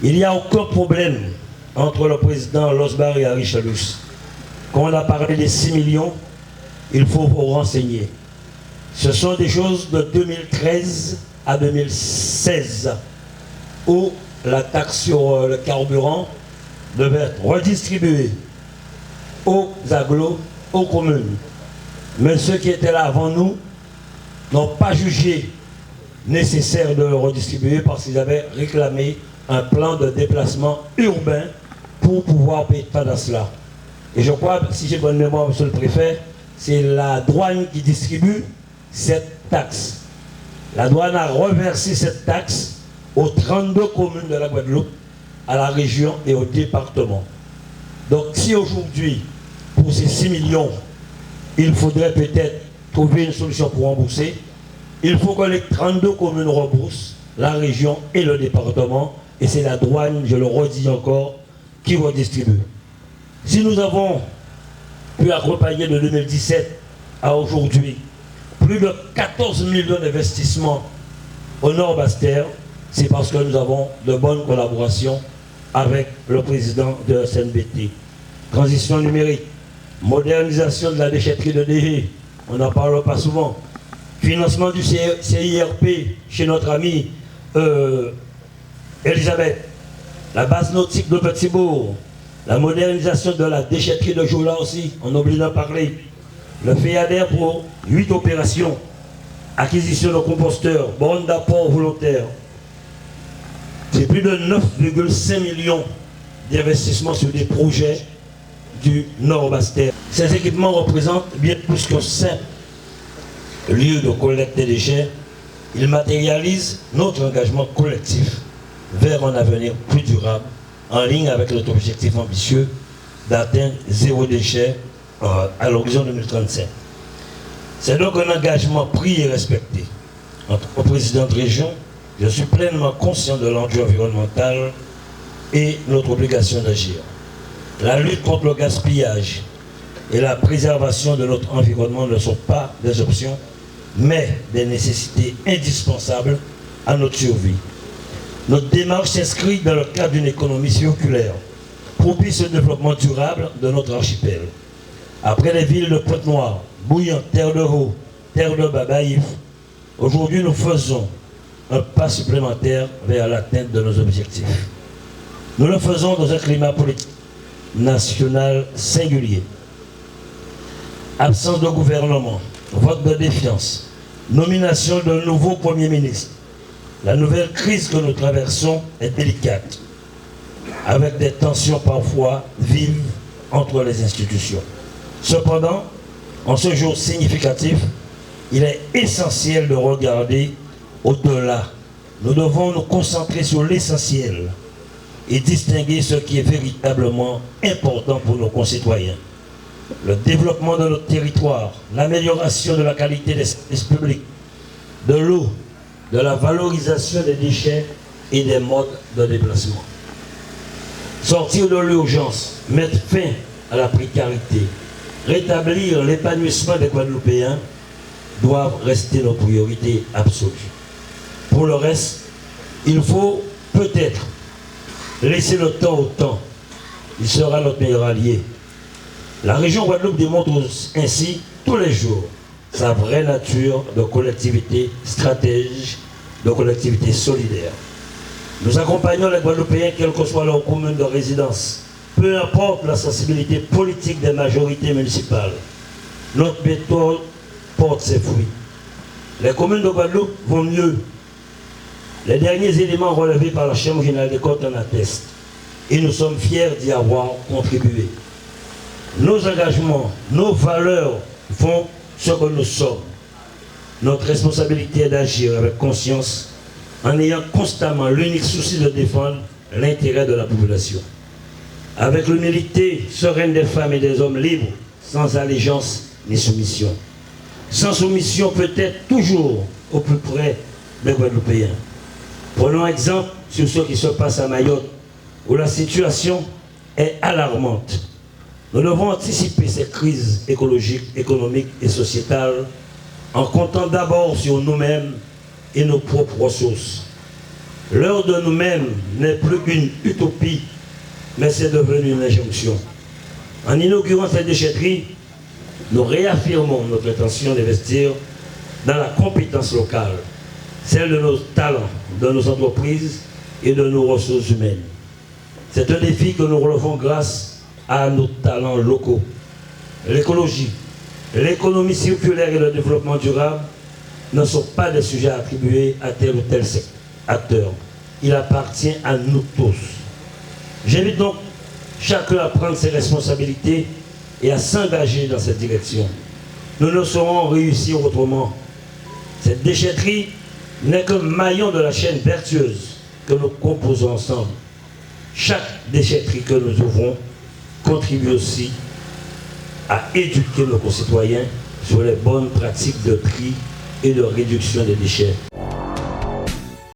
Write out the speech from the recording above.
Il n'y a aucun problème entre le président Losbar et Harry Chalus. Quand on a parlé des 6 millions, il faut vous renseigner. Ce sont des choses de 2013 à 2016 où la taxe sur le carburant devait être redistribuée aux agglos, aux communes. Mais ceux qui étaient là avant nous n'ont pas jugé nécessaire de le redistribuer parce qu'ils avaient réclamé un plan de déplacement urbain pour pouvoir payer pendant cela. Et je crois, si j'ai bonne mémoire, monsieur le préfet, c'est la douane qui distribue cette taxe. La douane a reversé cette taxe aux 32 communes de la Guadeloupe, à la région et au département. Donc si aujourd'hui, pour ces 6 millions, il faudrait peut-être trouver une solution pour rembourser, il faut que les 32 communes remboursent, la région et le département, et c'est la douane, je le redis encore, qui redistribue. Si nous avons pu accompagner de 2017 à aujourd'hui plus de 14 millions d'investissements au Nord-Basse-Terre, c'est parce que nous avons de bonnes collaborations avec le président de SNBT. Transition numérique, modernisation de la déchetterie de Dehé, on n'en parle pas souvent. Financement du CIRP chez notre amie Elisabeth. La base nautique de Petit-Bourg. La modernisation de la déchetterie de Joula aussi, on oublie d'en parler. Le FEADER pour 8 opérations. Acquisition de composteurs, bornes d'apport volontaire. C'est plus de 9,5 millions d'investissements sur des projets du Nord-Basse-Terre. Ces équipements représentent bien plus qu'un simple lieu de collecte des déchets. Ils matérialisent notre engagement collectif vers un avenir plus durable, en ligne avec notre objectif ambitieux d'atteindre 0 déchet à l'horizon 2035. C'est donc un engagement pris et respecté. En tant que président de région, je suis pleinement conscient de l'enjeu environnemental et notre obligation d'agir. La lutte contre le gaspillage et la préservation de notre environnement ne sont pas des options, mais des nécessités indispensables à notre survie. Notre démarche s'inscrit dans le cadre d'une économie circulaire, propice au développement durable de notre archipel. Après les villes de Pointe-Noire, Bouillon, Terre de Haut, Terre de Babaïf, aujourd'hui nous faisons un pas supplémentaire vers l'atteinte de nos objectifs. Nous le faisons dans un climat politique national singulier. Absence de gouvernement, vote de défiance, nomination d'un nouveau Premier ministre. La nouvelle crise que nous traversons est délicate, avec des tensions parfois vives entre les institutions. Cependant, en ce jour significatif, il est essentiel de regarder au-delà. Nous devons nous concentrer sur l'essentiel et distinguer ce qui est véritablement important pour nos concitoyens. Le développement de notre territoire, l'amélioration de la qualité des services publics, de l'eau, de la valorisation des déchets et des modes de déplacement. Sortir de l'urgence, mettre fin à la précarité, rétablir l'épanouissement des Guadeloupéens doivent rester nos priorités absolues. Pour le reste, il faut peut-être laisser le temps au temps. Il sera notre meilleur allié. La région Guadeloupe démontre ainsi tous les jours sa vraie nature de collectivité stratège, de collectivité solidaire. Nous accompagnons les Guadeloupéens, quelle que soit leur commune de résidence, peu importe la sensibilité politique des majorités municipales. Notre méthode porte ses fruits. Les communes de Guadeloupe vont mieux. Les derniers éléments relevés par la Chambre générale des comptes en attestent. Et nous sommes fiers d'y avoir contribué. Nos engagements, nos valeurs font ce que nous sommes. Notre responsabilité est d'agir avec conscience en ayant constamment l'unique souci de défendre l'intérêt de la population. Avec l'humilité sereine des femmes et des hommes libres, sans allégeance ni soumission. Sans soumission peut-être toujours au plus près des Guadeloupéens. Prenons exemple sur ce qui se passe à Mayotte, où la situation est alarmante. Nous devons anticiper ces crises écologiques, économiques et sociétales en comptant d'abord sur nous-mêmes et nos propres ressources. L'heure de nous-mêmes n'est plus une utopie, mais c'est devenu une injonction. En inaugurant cette déchetterie, nous réaffirmons notre intention d'investir dans la compétence locale, celle de nos talents, de nos entreprises et de nos ressources humaines. C'est un défi que nous relevons grâce à nos talents locaux. L'écologie, l'économie circulaire et le développement durable ne sont pas des sujets attribués à tel ou tel acteur. Il appartient à nous tous. J'invite donc chacun à prendre ses responsabilités et à s'engager dans cette direction. Nous ne saurons réussir autrement. Cette déchetterie n'est qu'un maillon de la chaîne vertueuse que nous composons ensemble. Chaque déchetterie que nous ouvrons contribue aussi à éduquer nos concitoyens sur les bonnes pratiques de tri et de réduction des déchets.